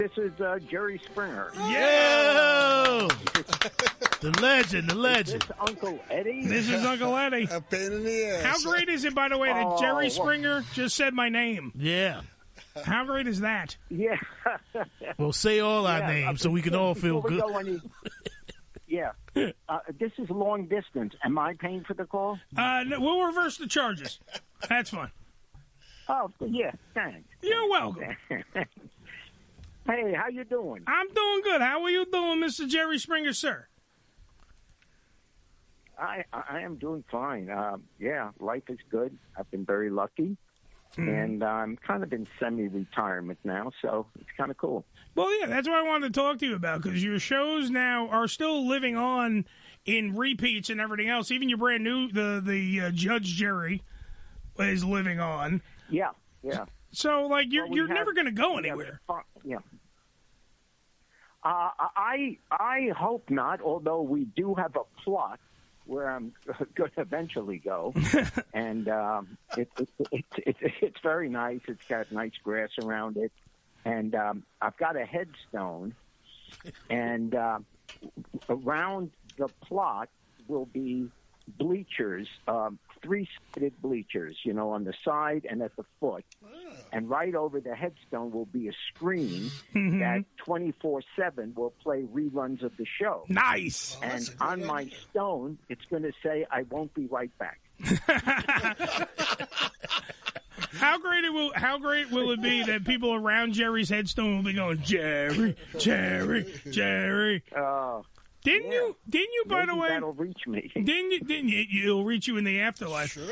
This is Jerry Springer. Yeah! The legend. Is this Uncle Eddie? This is Uncle Eddie. A pain in the ass. How great is it, by the way, that Jerry Springer just said my name? Yeah. How great is that? Yeah. Well, say all our names so we can all feel good. Yeah. This is long distance. Am I paying for the call? No, we'll reverse the charges. That's fine. Oh, yeah, thanks. You're welcome. Hey, how you doing? I'm doing good. How are you doing, Mr. Jerry Springer, sir? I am doing fine. Yeah, life is good. I've been very lucky. And I'm kind of in semi-retirement now, so it's kind of cool. Well, yeah, that's what I wanted to talk to you about, because your shows now are still living on in repeats and everything else. Even your brand new, the Judge Jerry is living on. Yeah. So, like, you're never going to go anywhere. Yeah. I hope not, although we do have a plot where I'm going to eventually go. And it's very nice. It's got nice grass around it. And I've got a headstone. And around the plot will be bleachers, three-sided bleachers, on the side and at the foot. And right over the headstone will be a screen that 24/7 will play reruns of the show. Nice. And on my stone, it's going to say, "I won't be right back." How great will it be that people around Jerry's headstone will be going, Jerry, Jerry, Jerry? Didn't you? By the way, that'll reach me. Didn't you? It'll reach you in the afterlife. Sure.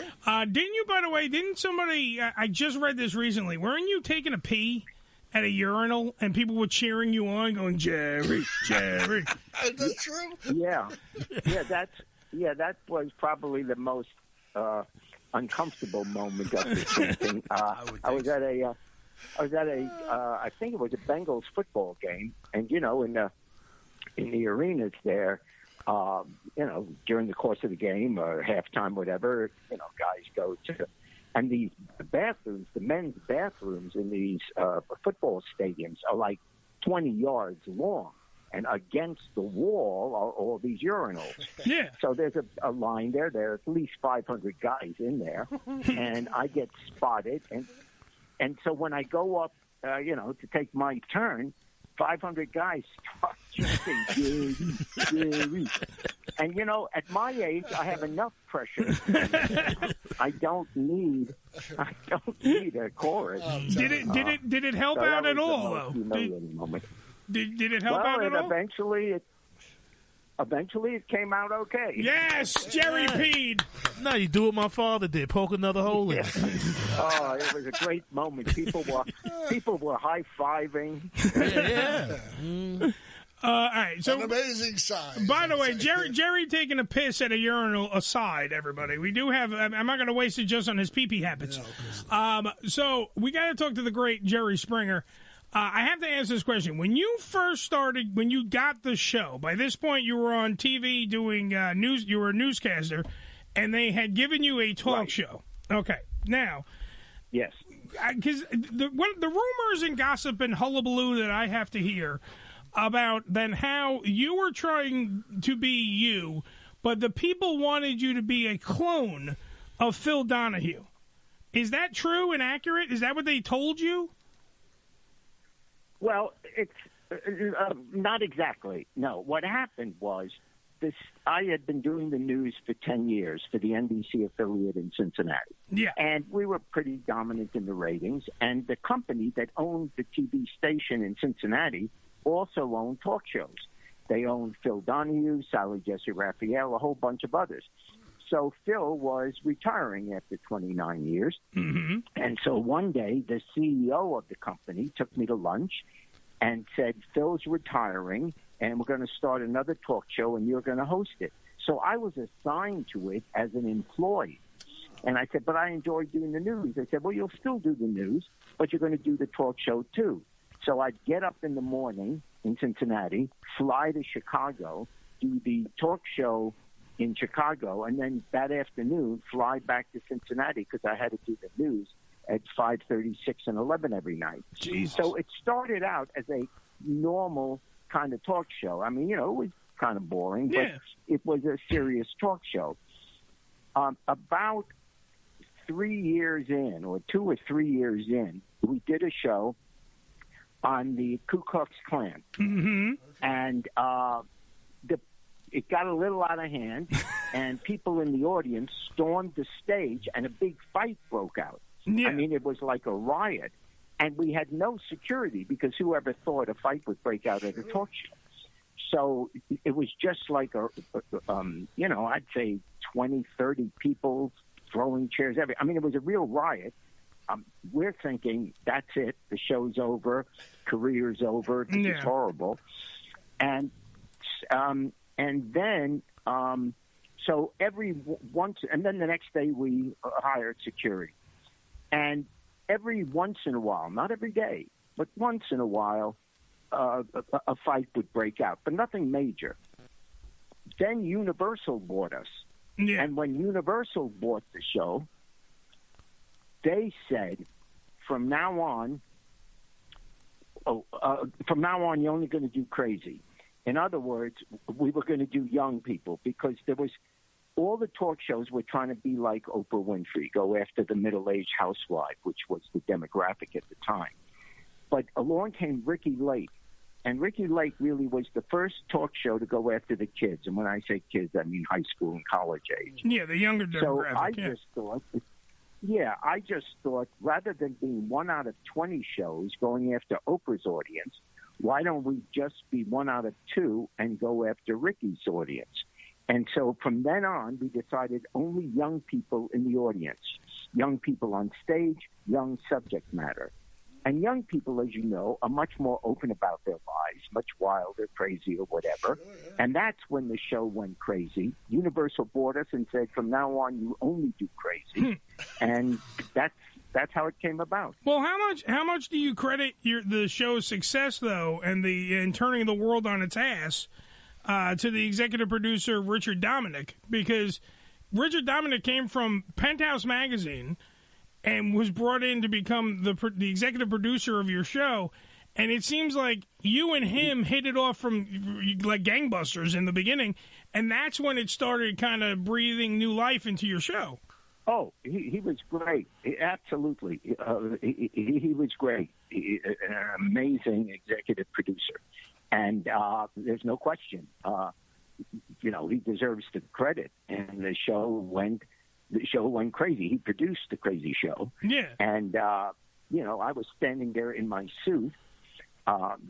Didn't you? By the way, didn't somebody? I just read this recently. Weren't you taking a pee at a urinal and people were cheering you on, going Jerry, Jerry? Is that true? Yeah. That was probably the most uncomfortable moment of this whole thing. I was at a I think it was a Bengals football game, and in the arenas there, during the course of the game or halftime, whatever, guys go to, and these bathrooms, the men's bathrooms in these football stadiums are like 20 yards long, and against the wall are all these urinals. Yeah. So there's a line there. There are at least 500 guys in there, and I get spotted, and so when I go up, to take my turn, 500 guys start chanting, Jerry. And, at my age, I have enough pressure. I don't need a chorus. Did it help out at all, though? Did it help out at all? Eventually it came out okay. Yes, Jerry peed. No, you do what my father did. Poke another hole in. Oh, it was a great moment. People were high-fiving. Yeah. All right, so an amazing sign. By the way, Jerry taking a piss at a urinal aside, everybody. We do have. I'm not going to waste it just on his pee-pee habits. So we got to talk to the great Jerry Springer. I have to ask this question. When you first started, when you got the show, by this point you were on TV doing news, you were a newscaster, and they had given you a talk show. Okay. Now. Yes. Because the rumors and gossip and hullabaloo that I have to hear about then how you were trying to be you, but the people wanted you to be a clone of Phil Donahue. Is that true and accurate? Is that what they told you? Well, it's not exactly. No, what happened was this. I had been doing the news for 10 years for the NBC affiliate in Cincinnati. Yeah. And we were pretty dominant in the ratings. And the company that owned the TV station in Cincinnati also owned talk shows. They owned Phil Donahue, Sally Jesse Raphael, a whole bunch of others. So Phil was retiring after 29 years. Mm-hmm. And so one day, the CEO of the company took me to lunch and said, Phil's retiring, and we're going to start another talk show, and you're going to host it. So I was assigned to it as an employee. And I said, but I enjoy doing the news. They said, well, you'll still do the news, but you're going to do the talk show too. So I'd get up in the morning in Cincinnati, fly to Chicago, do the talk show in Chicago, and then that afternoon fly back to Cincinnati because I had to do the news at 5:30, 6, and 11 every night. Jesus. So it started out as a normal kind of talk show. I mean, it was kind of boring, but it was a serious talk show. About 3 years in, or 2 or 3 years in, we did a show on the Ku Klux Klan. Mm-hmm. And it got a little out of hand, and people in the audience stormed the stage, and a big fight broke out. Yeah. I mean, it was like a riot. And we had no security because whoever thought a fight would break out at a talk show. So it was just like I'd say 20, 30 people throwing chairs. I mean, it was a real riot. We're thinking, that's it. The show's over. Career's over. This is horrible. And then so and then the next day we hired security. And every once in a while, not every day, but once in a while, a fight would break out, but nothing major. Then Universal bought us. Yeah. And when Universal bought the show, they said, from now on, you're only going to do crazy. In other words, we were going to do young people because all the talk shows were trying to be like Oprah Winfrey, go after the middle-aged housewife, which was the demographic at the time. But along came Ricky Lake, and Ricky Lake really was the first talk show to go after the kids. And when I say kids, I mean high school and college age. Yeah, the younger demographic. So I just thought, rather than being 1 out of 20 shows going after Oprah's audience, why don't we just be 1 out of 2 and go after Ricky's audience? And so from then on, we decided only young people in the audience, young people on stage, young subject matter. And young people, as you know, are much more open about their lives, much wilder, crazy, or whatever. And that's when the show went crazy. Universal bought us and said, from now on, you only do crazy. And that's how it came about. Well, how much do you credit the show's success, though, and in turning the world on its ass, to the executive producer Richard Dominic? Because Richard Dominic came from Penthouse Magazine and was brought in to become the executive producer of your show. And it seems like you and him hit it off from like gangbusters in the beginning, and that's when it started kind of breathing new life into your show. Oh, he was great. Absolutely. He was great. An amazing executive producer. And there's no question, he deserves the credit. And the show went crazy. He produced the crazy show. Yeah. And, I was standing there in my suit,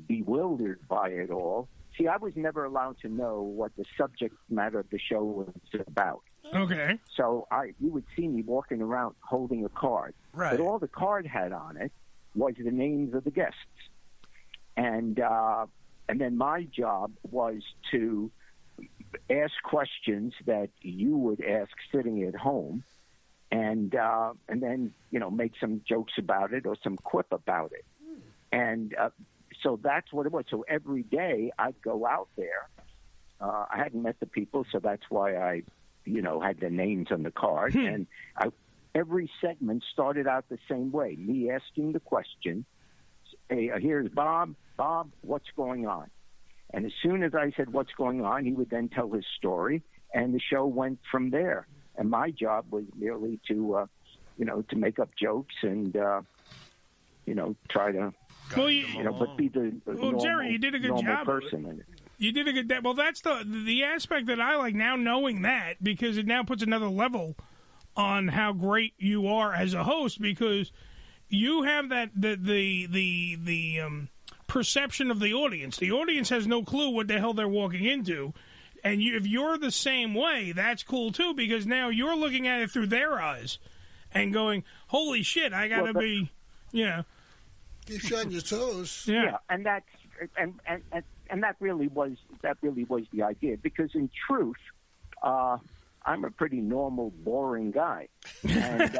bewildered by it all. See, I was never allowed to know what the subject matter of the show was about. Okay. So you would see me walking around holding a card. Right. But all the card had on it was the names of the guests. And then my job was to ask questions that you would ask sitting at home, and then make some jokes about it or some quip about it. And so that's what it was. So every day I'd go out there. I hadn't met the people, so that's why I had the names on the card. And every segment started out the same way, me asking the question, hey, here's Bob. Bob, what's going on? And as soon as I said what's going on, he would then tell his story, and the show went from there. And my job was merely to make up jokes and, try to, but be the normal, Jerry, you did a good job person. You did a good job. Well, that's the aspect that I like now, knowing that, because it now puts another level on how great you are as a host, because you have that the perception of the audience. The audience has no clue what the hell they're walking into. And if you're the same way, that's cool, too, because now you're looking at it through their eyes and going, holy shit, I got to be, Keep you on your toes. Yeah, and that's and that really was the idea, because in truth, I'm a pretty normal, boring guy, and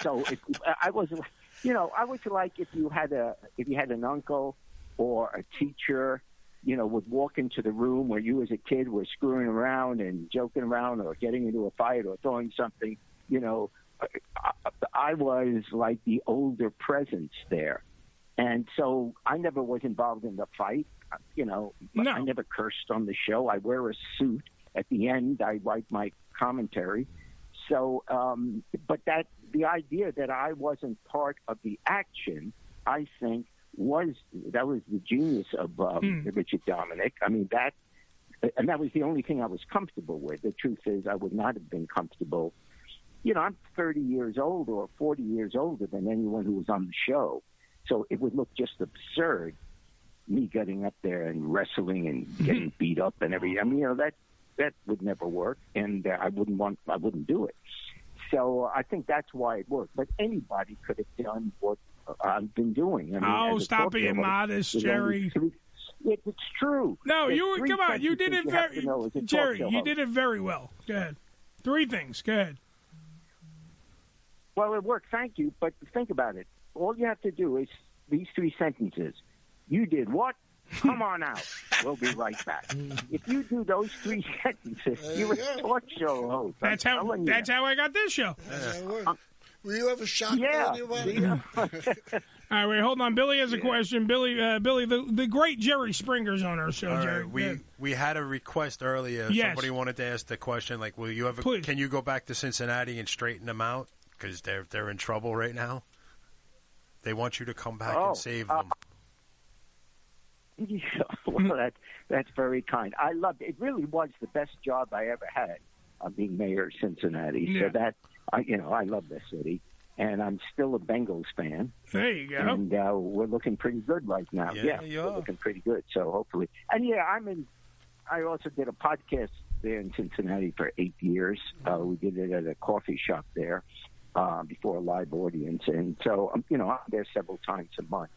so I was like if you had an uncle or a teacher, would walk into the room where you as a kid were screwing around and joking around or getting into a fight or throwing something, I was like the older presence there. And so I never was involved in the fight. No. I never cursed on the show. I wear a suit. At the end, I write my commentary. So, but the idea that I wasn't part of the action, I think, was the genius of Richard Dominic. I mean, that was the only thing I was comfortable with. The truth is, I would not have been comfortable. I'm 30 years old or 40 years older than anyone who was on the show. So it would look just absurd, me getting up there and wrestling and getting beat up and everything. I mean, that would never work, and I wouldn't do it. So I think that's why it worked. But anybody could have done what I've been doing. I mean, stop being modest, Jerry. It's true. No, come on. You did it very, Jerry. You did it very well. Go ahead. 3 things. Go ahead. Well, it worked. Thank you. But think about it. All you have to do is these 3 sentences. You did what? Come on out. We'll be right back. If you do those 3 sentences, you're a talk show host. That's how I got this show. Were you ever shocked? Yeah. All right, wait, hold on. Billy has a question. Billy, the great Jerry Springer's on our show. All Jerry. right, we had a request earlier. Yes. Somebody wanted to ask the question, like, will you ever? Please. Can you go back to Cincinnati and straighten them out because they're in trouble right now? They want you to come back and save them. Well, that's very kind. I loved it. It really was the best job I ever had, being mayor of Cincinnati. Yeah. So that I love the city, and I'm still a Bengals fan. There you go. And we're looking pretty good right now. Yeah, we're looking pretty good. So hopefully, and I also did a podcast there in Cincinnati for 8 years. We did it at a coffee shop there before a live audience, and so I'm there several times a month.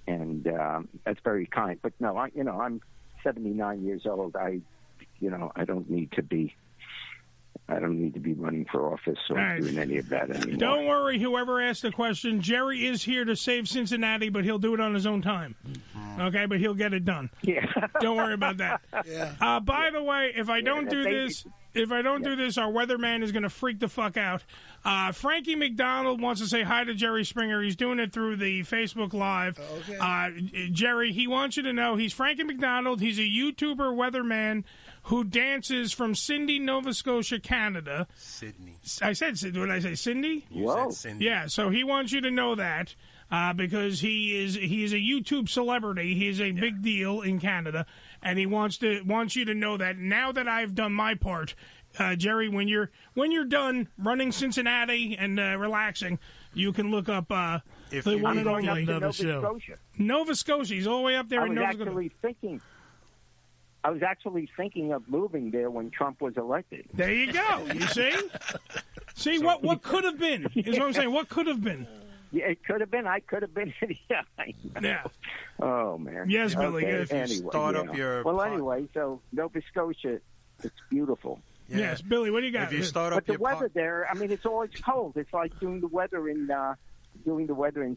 And that's very kind. But no, I'm 79 years old. I don't need to be running for office or doing any of that anymore. Don't worry, whoever asked the question. Jerry is here to save Cincinnati, but he'll do it on his own time. Okay, but he'll get it done. Yeah. Don't worry about that. Yeah. By the way, if I don't do this, our weatherman is going to freak the fuck out. Frankie McDonald wants to say hi to Jerry Springer. He's doing it through the Facebook Live. Okay. Jerry, he wants you to know he's Frankie McDonald. He's a YouTuber weatherman who dances from Sydney, Nova Scotia, Canada. Sydney. I said Sydney. Did I say Cindy? You said Cindy. Yeah, so he wants you to know that. Because he is a YouTube celebrity. He is a big deal in Canada, and he wants you to know that now that I've done my part, Jerry, when you're done running Cincinnati and relaxing, you can look up the one and only Nova Scotia. Nova Scotia. He's all the way up there in Nova Scotia. I was actually thinking of moving there when Trump was elected. There you go. You see? See what could have been is what I'm saying. What could have been. Yeah, it could have been. I could have been. Yeah. Oh man. Yes, Billy. Okay. Anyway, anyway, so Nova Scotia, it's beautiful. Yeah. Yes, Billy. What do you got? But the weather there, I mean, it's always cold. It's like doing the weather in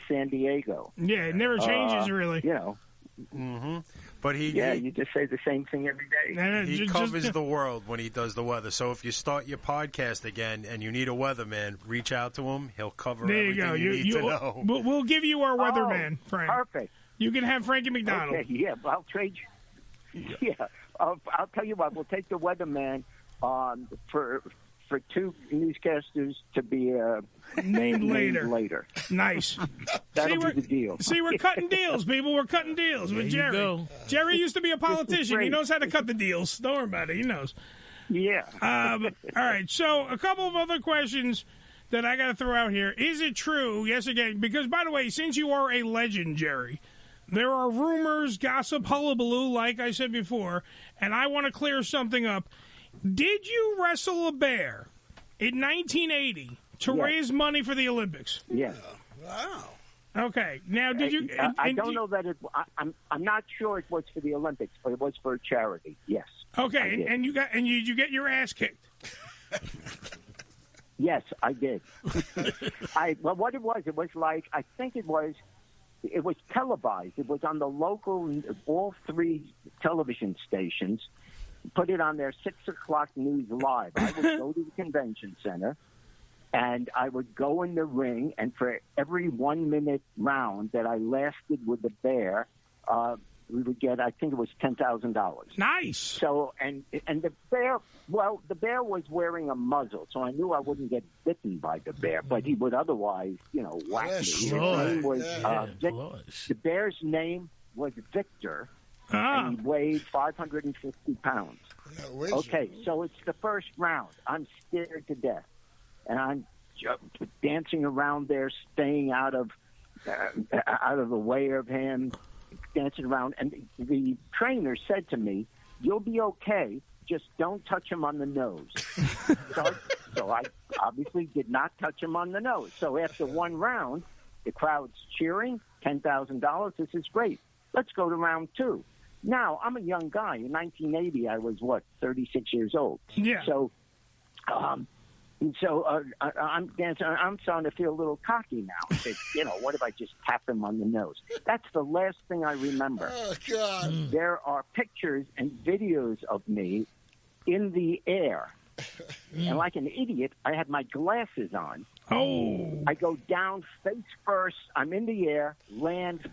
San Diego. Yeah, it never changes really. Mm-hmm. But you just say the same thing every day. He covers the world when he does the weather. So if you start your podcast again and you need a weatherman, reach out to him. He'll cover everything you need to know. We'll give you our weatherman, Frank. Perfect. You can have Frankie McDonald. Okay, yeah, I'll trade you. Yeah, I'll tell you what. We'll take the weatherman for 2 newscasters to be named later. Nice. That'll be the deal. See, we're cutting deals, people. We're cutting deals with Jerry. Jerry used to be a politician. He knows how to cut the deals. Don't worry about it. He knows. Yeah. All right. So a couple of other questions that I got to throw out here. Is it true? Yes, again. Because, by the way, since you are a legend, Jerry, there are rumors, gossip, hullabaloo, like I said before, and I want to clear something up. Did you wrestle a bear in 1980 to raise money for the Olympics? Yes. Wow. Okay. Now, did you? I don't know that it. I'm not sure it was for the Olympics, but it was for a charity. Yes. Okay, and you get your ass kicked. Yes, I did. What it was like, I think it was televised. It was on the local, all 3 television stations. Put it on their 6 o'clock news live. I would go to the convention center, and I would go in the ring, and for every 1 minute round that I lasted with the bear, we would get, I think it was $10,000. Nice. So, and the bear, well, the bear was wearing a muzzle, so I knew I wouldn't get bitten by the bear, but he would otherwise, whack me. His name was, the bear's name was Victor, and he weighed 550 pounds. Okay, so it's the first round. I'm scared to death, and I'm dancing around there, staying out of the way of him, dancing around. And the trainer said to me, "You'll be okay. Just don't touch him on the nose." So I obviously did not touch him on the nose. So after one round, the crowd's cheering, $10,000. This is great. Let's go to round two. Now, I'm a young guy. In 1980, I was, 36 years old. Yeah. So, I'm dancing. I'm starting to feel a little cocky now. I said, what if I just tap him on the nose? That's the last thing I remember. Oh, God. There are pictures and videos of me in the air. And like an idiot, I had my glasses on. Oh. I go down face first. I'm in the air, land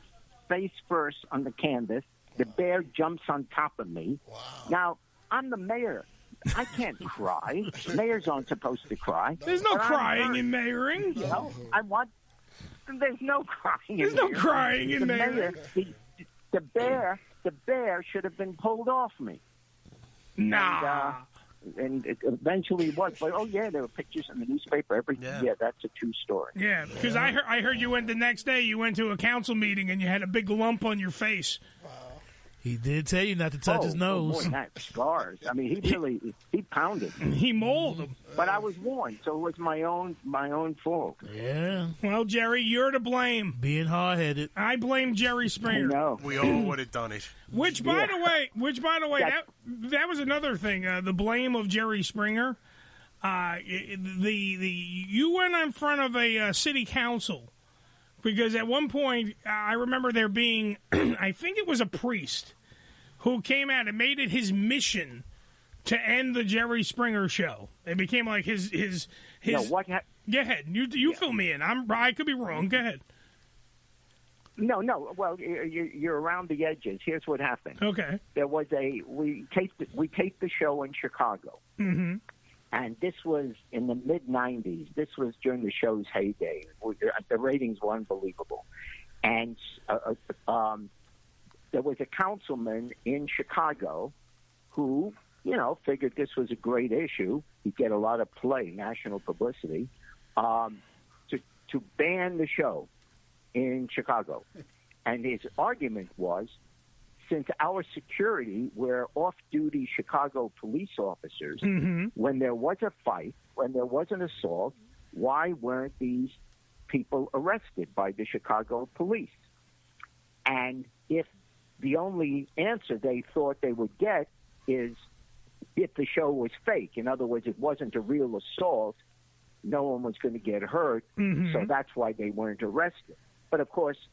face first on the canvas. The bear jumps on top of me. Wow. Now, I'm the mayor. I can't cry. Mayors aren't supposed to cry. There's no crying in mayoring. There's no crying. There's no crying in mayoring. The bear should have been pulled off me. Nah. And it eventually was. But there were pictures in the newspaper. Yeah, that's a true story. Yeah, because I heard you went the next day. You went to a council meeting and you had a big lump on your face. He did tell you not to touch his nose. More than that, scars. I mean, he pounded. He mauled him. But I was warned, so it was my own fault. Yeah. Well, Jerry, you're to blame. Being hard-headed. I blame Jerry Springer. I know. We all would have done it. Which, by the way, that was another thing. The blame of Jerry Springer. You went in front of a city council. Because at one point, I remember there being, I think it was a priest who came out and made it his mission to end the Jerry Springer show. It became like his. No, what go ahead. You fill me in. I could be wrong. Go ahead. No. Well, you're around the edges. Here's what happened. Okay. There was we taped the show in Chicago. Mm-hmm. And this was in the mid-'90s. This was during the show's heyday. The ratings were unbelievable. And there was a councilman in Chicago who, figured this was a great issue. He'd get a lot of play, national publicity, to ban the show in Chicago. And his argument was, since our security were off-duty Chicago police officers, when there was a fight, when there was an assault, why weren't these people arrested by the Chicago police? And if the only answer they thought they would get is if the show was fake, in other words, it wasn't a real assault, no one was going to get hurt, so that's why they weren't arrested. But, of course,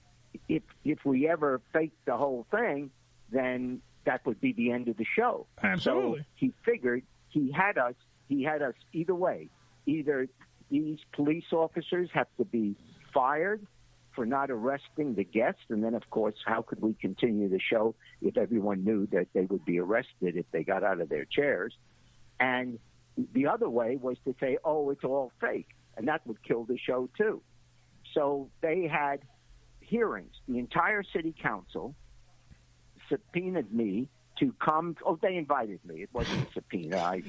if we ever faked the whole thing, then that would be the end of the show. Absolutely. So he figured he had us either way. Either these police officers have to be fired for not arresting the guests, and then, of course, how could we continue the show if everyone knew that they would be arrested if they got out of their chairs? And the other way was to say, it's all fake, and that would kill the show too. So they had hearings. The entire city council subpoenaed me to come. They invited me. It wasn't a subpoena. I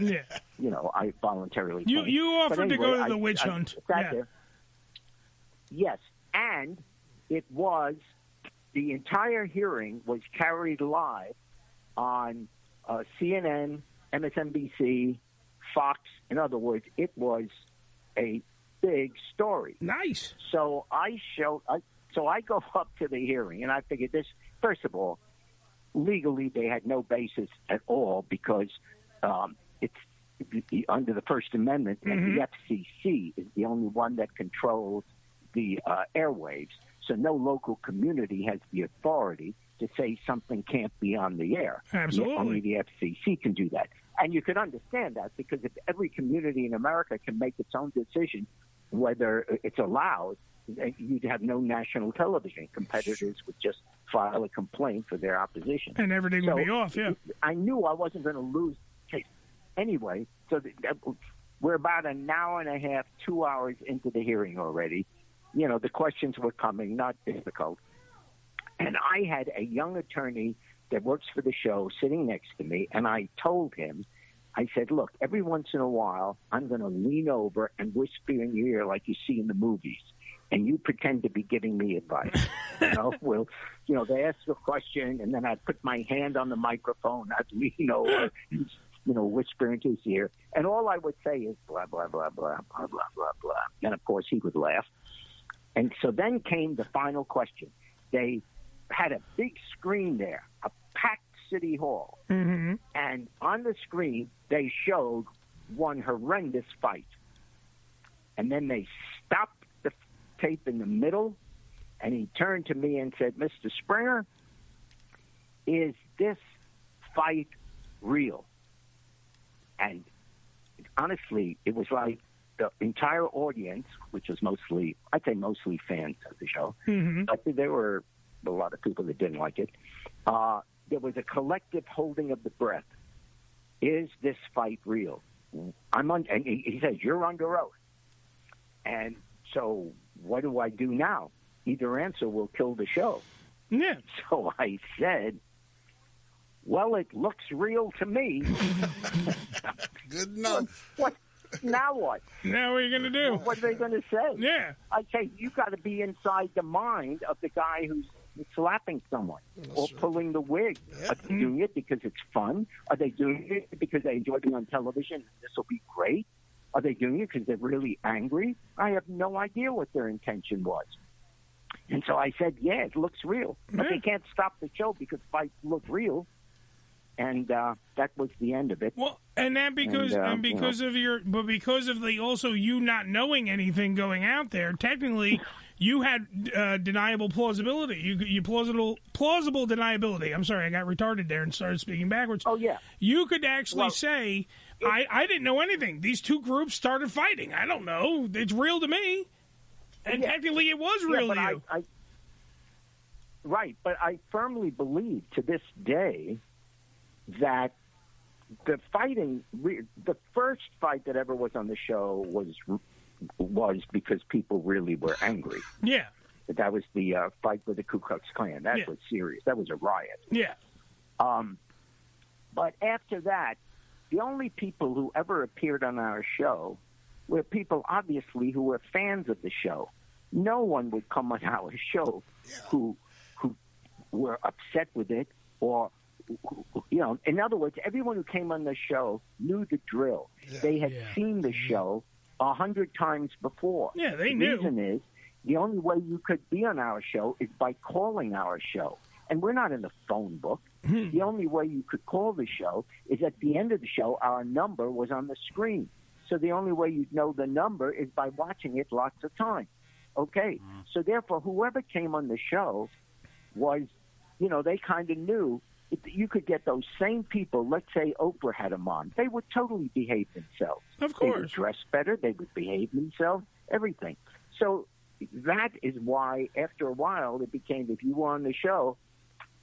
voluntarily came. You offered to go to the witch hunt. Yes, and it was the entire hearing was carried live on CNN, MSNBC, Fox. In other words, it was a big story. Nice. So I go up to the hearing, and I figured this. First of all, legally, they had no basis at all because it's under the First Amendment, and the FCC is the only one that controls the airwaves. So no local community has the authority to say something can't be on the air. Absolutely. Only the FCC can do that. And you can understand that because if every community in America can make its own decision whether it's allowed, you'd have no national television. Competitors would just file a complaint for their opposition. And everything would be off, yeah. I knew I wasn't going to lose the case. Anyway, so we're about an hour and a half, 2 hours into the hearing already. You know, the questions were coming, not difficult. And I had a young attorney that works for the show sitting next to me, and I told him, I said, look, every once in a while, I'm going to lean over and whisper in your ear like you see in the movies, and you pretend to be giving me advice. They ask a question, and then I'd put my hand on the microphone, I'd lean over, whisper into his ear, and all I would say is blah, blah, blah, blah, blah, blah, blah, blah. And, of course, he would laugh. And so then came the final question. They had a big screen there, a packed City Hall. Mm-hmm. And on the screen, they showed one horrendous fight. And then they stopped the tape in the middle, and he turned to me and said, Mr. Springer, is this fight real? And honestly, it was like the entire audience, which was mostly fans of the show, mm-hmm. but there were a lot of people that didn't like it. There was a collective holding of the breath. Is this fight real? And he says, you're under oath. And so what do I do now? Either answer will kill the show. Yeah. So I said, well, it looks real to me. Good enough. What? Now what? Now what are you going to do? What are they going to say? Yeah. I say, you got to be inside the mind of the guy who's slapping someone or pulling the wig. Yeah. Are they doing it because it's fun? Are they doing it because they enjoy being on television? This will be great. Are they doing it because they're really angry? I have no idea what their intention was. And so I said, yeah, it looks real. But they can't stop the show because fights look real. And that was the end of it. Well, and that because of the also you not knowing anything going out there, technically you had deniable plausibility. You plausible deniability. I'm sorry, I got retarded there and started speaking backwards. Oh yeah. You could actually say, I didn't know anything. These two groups started fighting. I don't know. It's real to me. And technically it was real to you. Right, but I firmly believe to this day that the first fight that ever was on the show was because people really were angry. Yeah. That was the fight with the Ku Klux Klan. That was serious. That was a riot. Yeah. But after that, the only people who ever appeared on our show were people, obviously, who were fans of the show. No one would come on our show who were upset with it or, in other words, everyone who came on the show knew the drill. Yeah. They had seen the show 100 times before. Yeah, they knew. The reason is the only way you could be on our show is by calling our show. And we're not in the phone book. The only way you could call the show is at the end of the show, our number was on the screen. So the only way you'd know the number is by watching it lots of times. Okay. So therefore, whoever came on the show was, they kind of knew you could get those same people. Let's say Oprah had them on. They would totally behave themselves. Of course. They would dress better. They would behave themselves, everything. So that is why, after a while, it became, if you were on the show,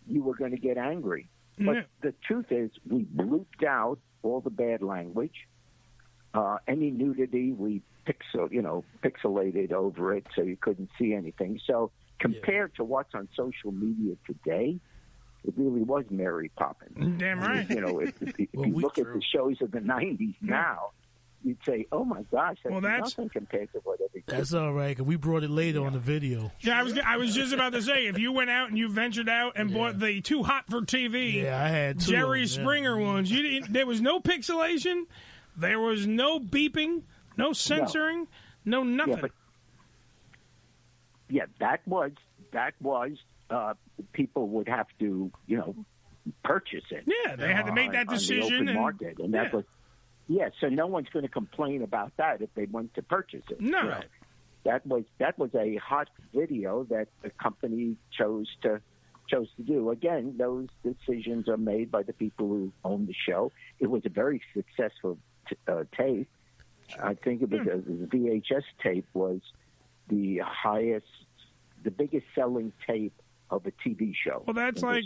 you were going to get angry. But the truth is, we blooped out all the bad language. Any nudity, we pixelated over it so you couldn't see anything. So compared to what's on social media today, it really was Mary Poppins. Damn right. If you look at the shows of the 90s now, you'd say, oh, my gosh, that's nothing compared to what everything. That's all right, because we brought it later on the video. Yeah, I was just about to say, if you went out and you ventured out and bought the Too Hot for TV I had two Jerry Springer ones, there was no pixelation, there was no beeping, no censoring, no nothing. That was people would have to, purchase it. Yeah, they had to make that decision. On the open market, and that was, so no one's going to complain about that if they went to purchase it. No. That was a hot video that the company chose to do. Again, those decisions are made by the people who own the show. It was a very successful tape. I think it was the VHS tape was the biggest selling tape of a TV show. Well, that's like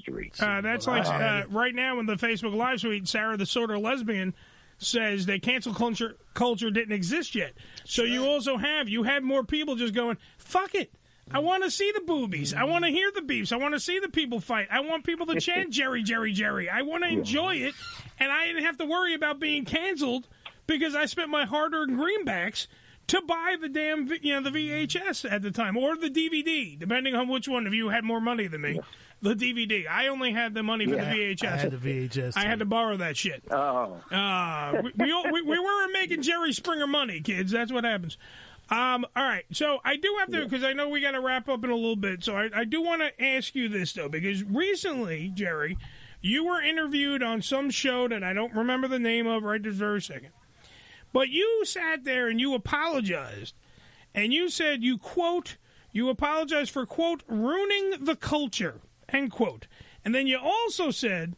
right now in the Facebook Live suite, Sarah the Sort of Lesbian says that cancel culture didn't exist yet. So you also have more people just going, fuck it. I want to see the boobies. I want to hear the beefs. I want to see the people fight. I want people to chant Jerry, Jerry, Jerry. I want to enjoy it, and I didn't have to worry about being canceled because I spent my hard-earned greenbacks to buy the damn, the VHS at the time, or the DVD, depending on which one of you had more money than me. The DVD. I only had the money for the VHS. I had the VHS. I had to borrow that shit. Oh. We weren't making Jerry Springer money, kids. That's what happens. All right, so I do have to, because I know we got to wrap up in a little bit, so I do want to ask you this, though, because recently, Jerry, you were interviewed on some show that I don't remember the name of right this very second, but you sat there and you apologized, and you said you apologized for, quote, ruining the culture, end quote. And then you also said,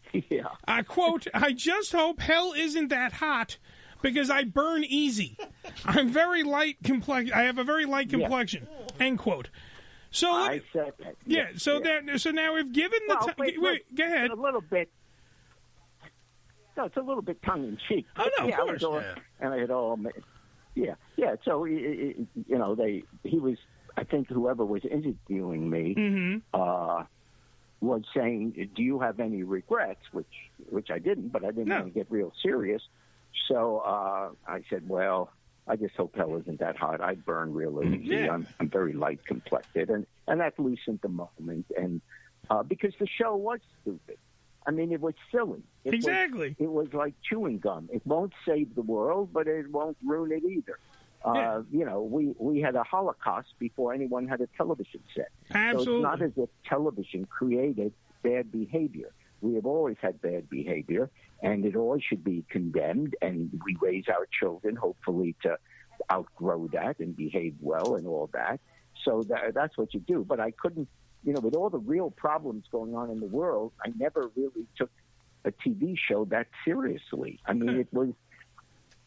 quote, I just hope hell isn't that hot, because I burn easy. I'm very light complexion. I have a very light complexion. End quote. So I said that. Yeah. So now we've given the time. Wait, go ahead. A little bit. No, it's a little bit tongue in cheek. Oh no, of course. And I had all. Yeah. So he was. I think whoever was interviewing me was saying, "Do you have any regrets?" Which I didn't, but I didn't want to get real serious. So I said, well, I just hope hell isn't that hot. I burn real easy. Yeah. I'm very light complected. And that loosened the moment. And because the show was stupid. I mean, it was silly. Exactly. It was like chewing gum. It won't save the world, but it won't ruin it either. We had a Holocaust before anyone had a television set. Absolutely. So it's not as if television created bad behavior. We have always had bad behavior, and it always should be condemned, and we raise our children, hopefully, to outgrow that and behave well and all that. So that's what you do. But I couldn't, with all the real problems going on in the world, I never really took a TV show that seriously. I mean,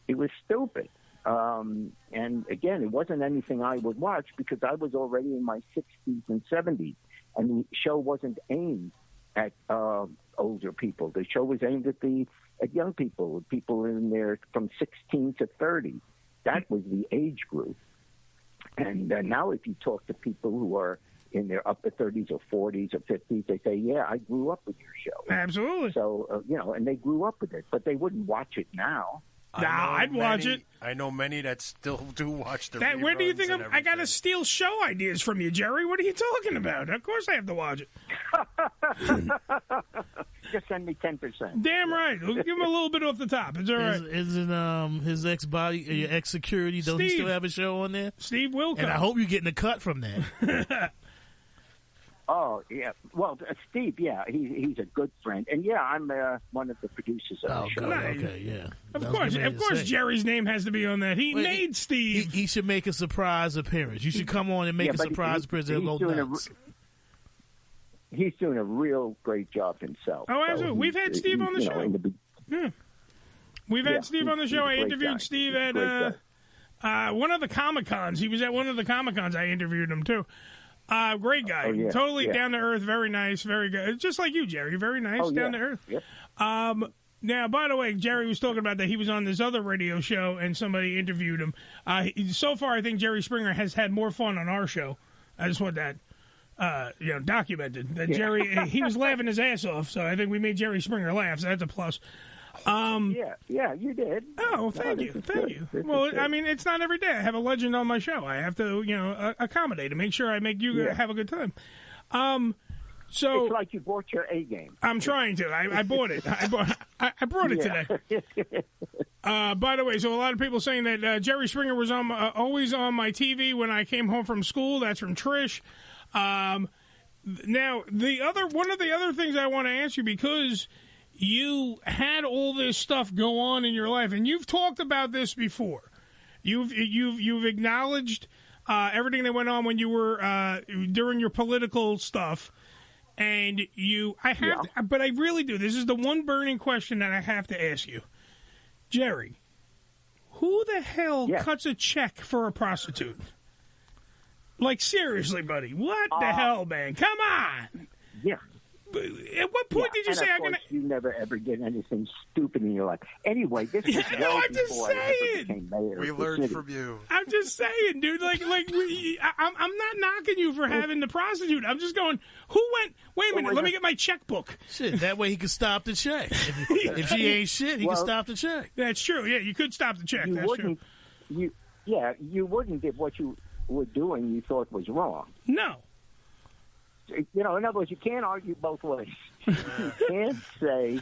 it was stupid. And again, it wasn't anything I would watch because I was already in my 60s and 70s, and the show wasn't aimed at older people. The show was aimed at young people in there from 16 to 30. That was the age group. And now if you talk to people who are in their upper 30s or 40s or 50s, they say, yeah, I grew up with your show. Absolutely. So, and they grew up with it, but they wouldn't watch it now. I'd watch it. I know many that still do watch the reruns. Where do you think I got to steal show ideas from you, Jerry? What are you talking about? Of course I have to watch it. Just send me 10%. Damn right. We'll give him a little bit off the top. It's all right. Isn't his your ex-security, don't he still have a show on there? Steve Wilco. And I hope you're getting a cut from that. Oh, yeah. Well, Steve, he's a good friend. And, I'm one of the producers of the show. Nice. Okay, yeah. Of course, Jerry's name has to be on that. He made Steve. He should make a surprise appearance. You should come on and make a surprise appearance. He'll go nuts. He's doing a real great job himself. Oh, absolutely. We've had Steve on the show. We've had Steve on the show. I interviewed Steve at one of the Comic-Cons. He was at one of the Comic-Cons. I interviewed him, too. Great guy. Totally down to earth. Very nice. Very good. Just like you, Jerry. Very nice. Down to earth. Yep. Now, by the way, Jerry was talking about that he was on this other radio show and somebody interviewed him. So far, I think Jerry Springer has had more fun on our show. I just want that documented. That Jerry, he was laughing his ass off, so I think we made Jerry Springer laugh, so that's a plus. You did. Oh, thank you. Well, I mean, it's not every day I have a legend on my show. I have to, accommodate and make sure I make you have a good time. So it's like you bought your A game. I'm trying to. I bought it. I brought it today. By the way, so a lot of people saying that Jerry Springer was on always on my TV when I came home from school. That's from Trish. Now, one of the other things I want to ask you, because you had all this stuff go on in your life, and you've talked about this before. You've acknowledged everything that went on when you were during your political stuff, and but I really do. This is the one burning question that I have to ask you, Jerry. Who the hell cuts a check for a prostitute? Like, seriously, buddy. What the hell, man? Come on. Yeah. At what point did you say I'm going to... You never, ever did anything stupid in your life. Anyway, this was well before I ever became mayor. We learned from you. I'm just saying, dude. I'm not knocking you for having the prostitute. I'm just going, who went... Wait a minute, let me get my checkbook. Shit, that way he can stop the check. If she ain't shit, he can stop the check. That's true. Yeah, you could stop the check. That's true. You wouldn't if what you were doing you thought was wrong. No. In other words, you can't argue both ways. You can't say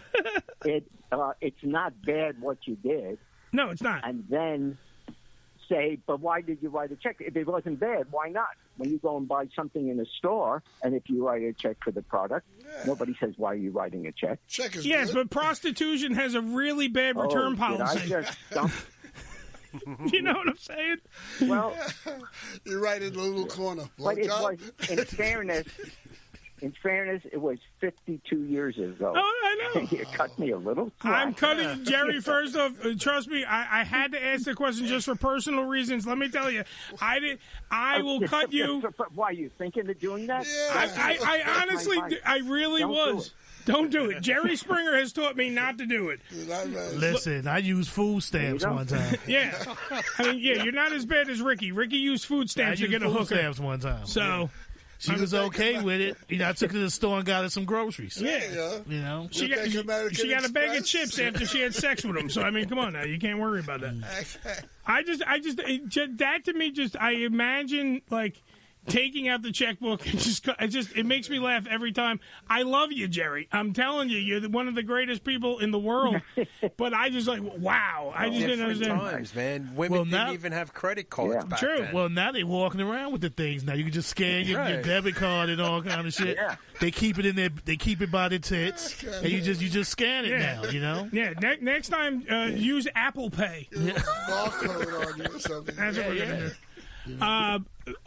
it's not bad what you did. No, it's not. And then say, but why did you write a check? If it wasn't bad, why not? When you go and buy something in a store, and if you write a check for the product, nobody says, why are you writing a check? Check is yes, good. but prostitution has a really bad return policy. Did I just dump? You know what I'm saying? Well, you're right in the little corner. But it was, in fairness, it was 52 years ago. Oh, I know. You cut me a little. I'm cutting Jerry first off. Trust me, I had to ask the question just for personal reasons. Let me tell you, I will cut you. Why are you thinking of doing that? Yeah. I honestly, I really was. Don't do it. Jerry Springer has taught me not to do it. Listen, I used food stamps one time. Yeah. I mean, you're not as bad as Ricky. Ricky used food stamps to get a hooker. Food stamps one time. So... She was okay with it. I took her to the store and got her some groceries. Yeah. She got a bag of chips after she had sex with him. So, I mean, come on now. You can't worry about that. That to me, I imagine, like, taking out the checkbook and it makes me laugh every time. I love you, Jerry. I'm telling you, you're one of the greatest people in the world. But I just wow. I just didn't understand. Times, man. Women didn't even have credit cards back then. Well, now they're walking around with the things. Now you can just scan your debit card and all kind of shit. Yeah. They keep it in there. They keep it by the tits, and you just scan it now. You know. Yeah. Next time, use Apple Pay. Barcode on you or something. That's what we're gonna do.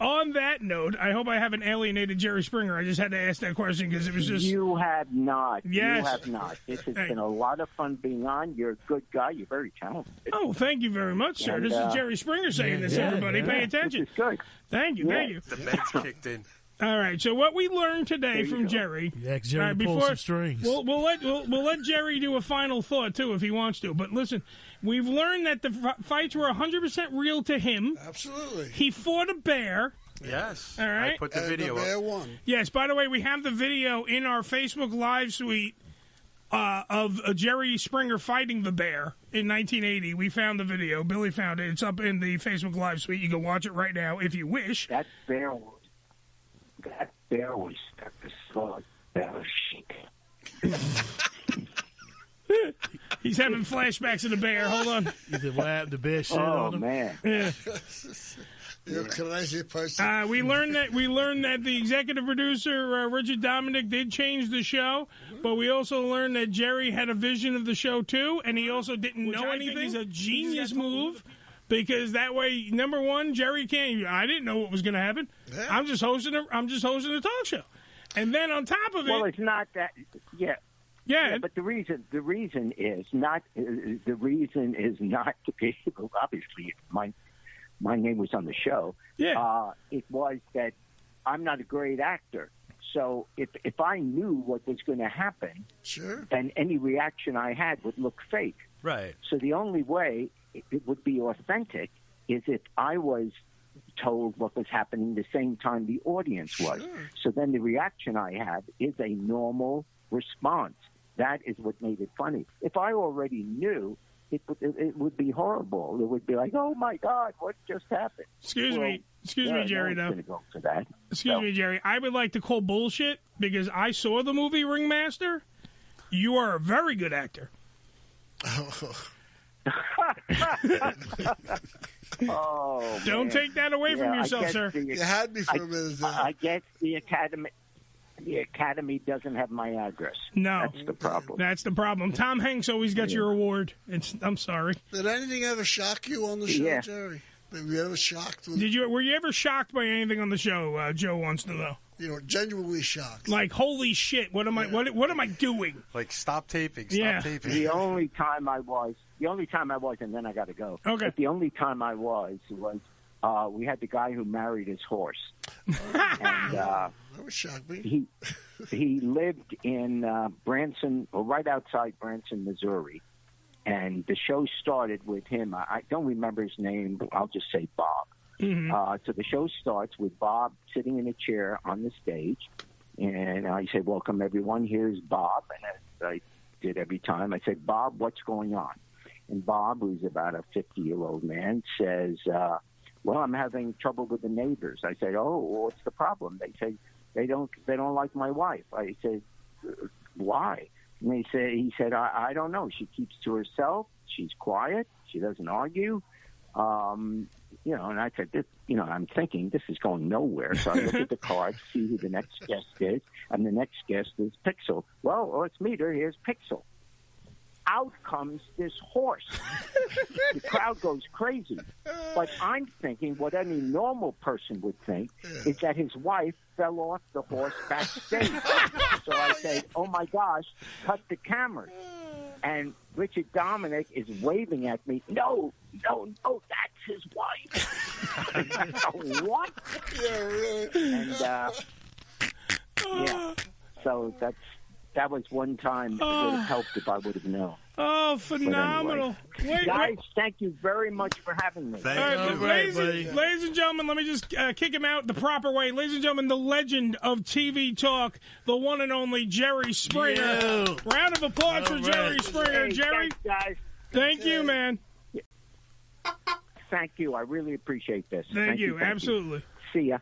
On that note, I hope I haven't alienated Jerry Springer. I just had to ask that question because it was just... You have not. Yes. You have not. This has been a lot of fun being on. You're a good guy. You're very talented. Oh, thank you very much, sir. This is Jerry Springer saying this, everybody. Pay attention. This is good. Thank you. The meds kicked in. All right, so what we learned today from Jerry... Jerry pull some strings. We'll let Jerry do a final thought, too, if he wants to. But listen, we've learned that the fights were 100% real to him. Absolutely. He fought a bear. Yes. All right. I put the video up. The bear up. won. Yes, by the way, we have the video in our Facebook Live suite of Jerry Springer fighting the bear in 1980. We found the video. Billy found it. It's up in the Facebook Live suite. You can watch it right now if you wish. That bear was stuck to slug. That was chic. He's having flashbacks of the bear. Hold on. He said, what happened to bear shit on him? Man. Yeah. You're a crazy person. We learned that the executive producer Richard Dominic did change the show, but we also learned that Jerry had a vision of the show too, and he also didn't know anything. It's a genius move because that way, number one, Jerry can't. I didn't know what was going to happen. Yeah. I'm just hosting a talk show, and then on top of it, well, it's not that. Yeah. Yeah, but the reason is not to be able. Obviously, my name was on the show. Yeah, it was that I'm not a great actor. So if I knew what was going to happen, sure, then any reaction I had would look fake. Right. So the only way it would be authentic is if I was told what was happening the same time the audience was. Sure. So then the reaction I had is a normal response. That is what made it funny. If I already knew, it would be horrible. It would be like, oh, my God, what just happened? Excuse me, Jerry, no one's gonna go for that. Excuse me, Jerry. I would like to call bullshit because I saw the movie Ringmaster. You are a very good actor. Oh, don't take that away from yourself, sir. You had me for a minute. I guess the Academy doesn't have my address. No. That's the problem. That's the problem. Tom Hanks always got your award. I'm sorry. Did anything ever shock you on the show, Jerry? Were you ever shocked? Were you ever shocked by anything on the show? Joe wants to know. genuinely shocked. Like, holy shit! What am I? What am I doing? Like, stop taping. Stop taping. The only time I was, and then I got to go. Okay. But the only time I was we had the guy who married his horse, and that would shock me. He lived in Branson, or right outside Branson, Missouri, and the show started with him. I don't remember his name, but I'll just say Bob. Mm-hmm. So the show starts with Bob sitting in a chair on the stage, and I said, "Welcome, everyone. Here's Bob." And as I did every time, I said, "Bob, what's going on?" And Bob, who's about a 50-year-old man, says, "Well, I'm having trouble with the neighbors." I said, "Oh, what's the problem?" They say they don't like my wife. I said, "Why?" And he said, I don't know. She keeps to herself. She's quiet. She doesn't argue. And I said, I'm thinking this is going nowhere. So I look at the card, see who the next guest is, and the next guest is Pixel. Well, let's meet her. Here's Pixel. Out comes this horse. The crowd goes crazy. But I'm thinking what any normal person would think is that his wife fell off the horse backstage. So I say, oh, my gosh, cut the cameras. And Richard Dominic is waving at me. No, that's his wife. What? Yeah, really. And, so that was one time it would have helped if I would have known. Oh, phenomenal. Anyway, guys, thank you very much for having me. Ladies and gentlemen, let me just kick him out the proper way. Ladies and gentlemen, the legend of TV talk, the one and only Jerry Springer. Yeah. Round of applause for Jerry Springer. Hey, Jerry, thanks, guys. thank you, man. Thank you. I really appreciate this. Thank you. Absolutely. See ya.